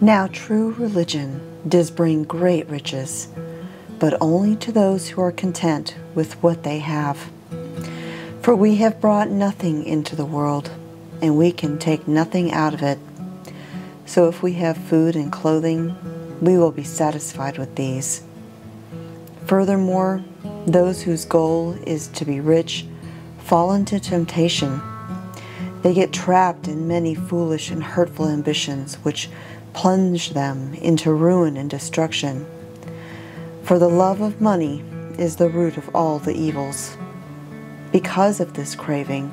Now true religion does bring great riches, but only to those who are content with what they have. For we have brought nothing into the world, and we can take nothing out of it. So if we have food and clothing, we will be satisfied with these. Furthermore, those whose goal is to be rich fall into temptation. They get trapped in many foolish and hurtful ambitions which plunge them into ruin and destruction. For the love of money is the root of all the evils. Because of this craving,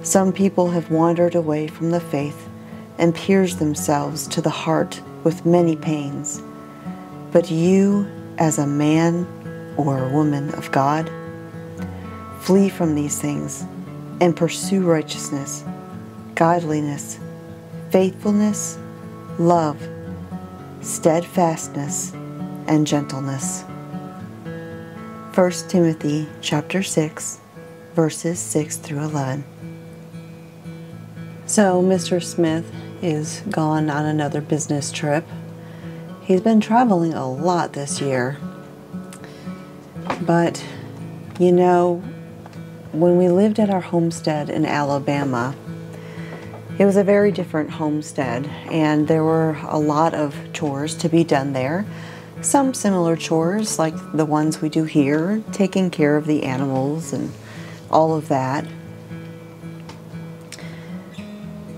some people have wandered away from the faith and pierced themselves to the heart with many pains. But you, as a man or a woman of God, flee from these things and pursue righteousness, godliness, faithfulness, love, steadfastness, and gentleness. 1 Timothy chapter 6, verses 6 through 11. So Mr. Smith is gone on another business trip. He's been traveling a lot this year. But, you know, when we lived at our homestead in Alabama, it was a very different homestead, and there were a lot of chores to be done there. Some similar chores like the ones we do here, taking care of the animals and all of that.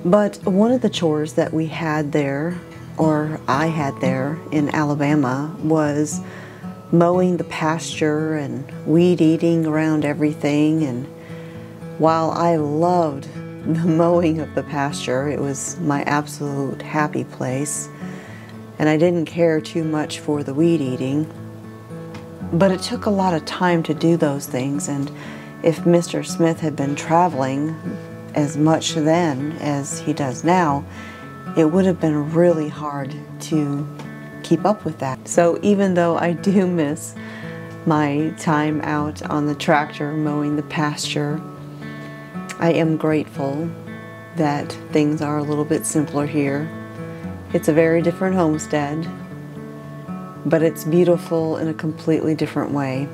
But one of the chores that we had there, or I had there in Alabama, was mowing the pasture and weed eating around everything. And while I loved the mowing of the pasture, it was my absolute happy place, and I didn't care too much for the weed eating. But it took a lot of time to do those things, and if Mr. Smith had been traveling as much then as he does now, it would have been really hard to keep up with that. So even though I do miss my time out on the tractor mowing the pasture, I am grateful that things are a little bit simpler here. It's a very different homestead, but it's beautiful in a completely different way.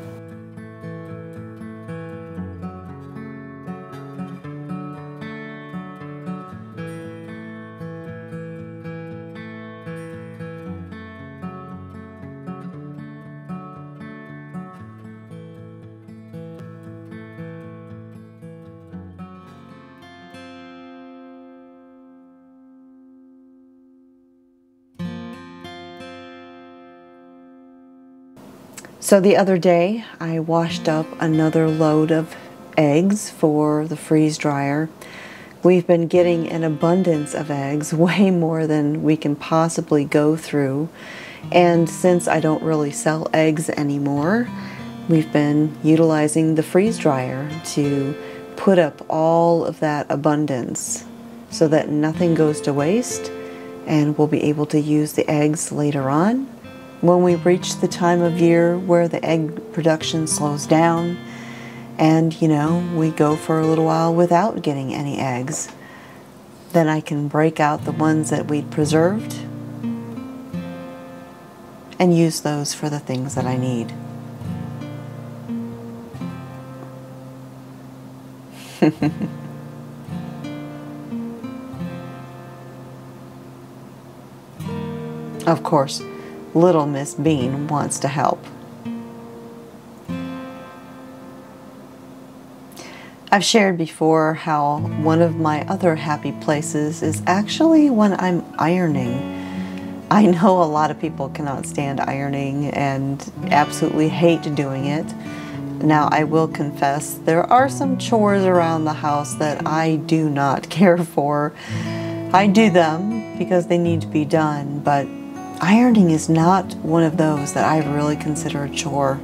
So the other day, I washed up another load of eggs for the freeze dryer. We've been getting an abundance of eggs, way more than we can possibly go through. And since I don't really sell eggs anymore, we've been utilizing the freeze dryer to put up all of that abundance so that nothing goes to waste, and we'll be able to use the eggs later on. When we reach the time of year where the egg production slows down and, you know, we go for a little while without getting any eggs, then I can break out the ones that we'd preserved and use those for the things that I need. Of course, Little Miss Bean wants to help. I've shared before how one of my other happy places is actually when I'm ironing. I know a lot of people cannot stand ironing and absolutely hate doing it. Now, I will confess there are some chores around the house that I do not care for. I do them because they need to be done, but ironing is not one of those that I really consider a chore.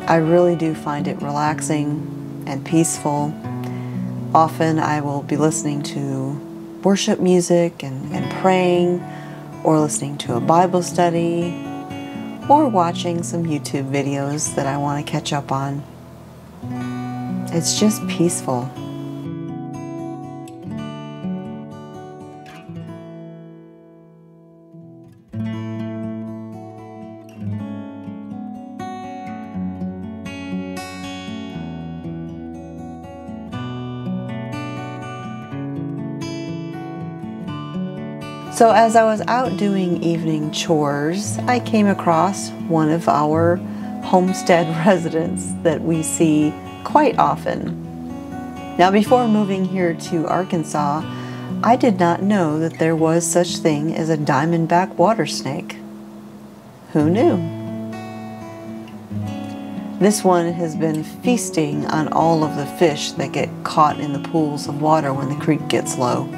I really do find it relaxing and peaceful. Often I will be listening to worship music and praying, or listening to a Bible study, or watching some YouTube videos that I want to catch up on. It's just peaceful. So as I was out doing evening chores, I came across one of our homestead residents that we see quite often. Now, before moving here to Arkansas, I did not know that there was such thing as a diamondback water snake. Who knew? This one has been feasting on all of the fish that get caught in the pools of water when the creek gets low.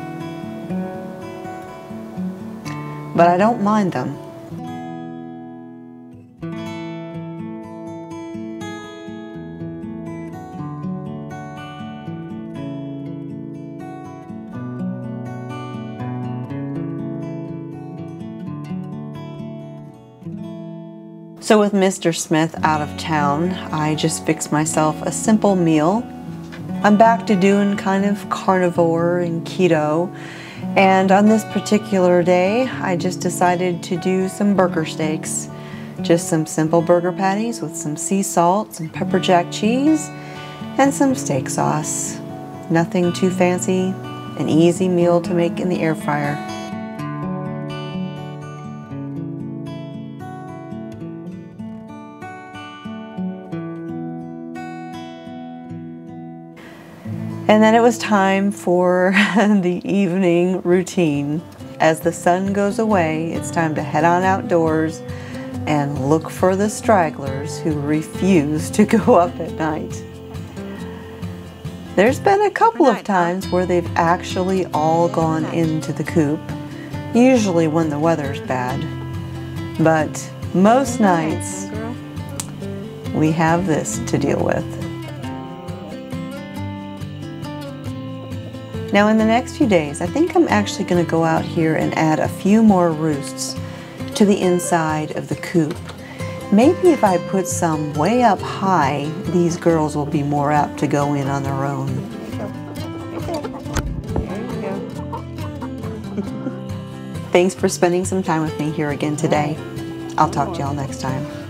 But I don't mind them. So with Mr. Smith out of town, I just fixed myself a simple meal. I'm back to doing kind of carnivore and keto, and on this particular day, I just decided to do some burger steaks. Just some simple burger patties with some sea salt, some pepper jack cheese, and some steak sauce. Nothing too fancy, an easy meal to make in the air fryer. And then it was time for the evening routine. As the sun goes away, it's time to head on outdoors and look for the stragglers who refuse to go up at night. There's been a couple of times where they've actually all gone into the coop, usually when the weather's bad. But most nights, we have this to deal with. Now in the next few days, I think I'm actually going to go out here and add a few more roosts to the inside of the coop. Maybe if I put some way up high, these girls will be more apt to go in on their own. There you go. Thanks for spending some time with me here again today. I'll talk to y'all next time.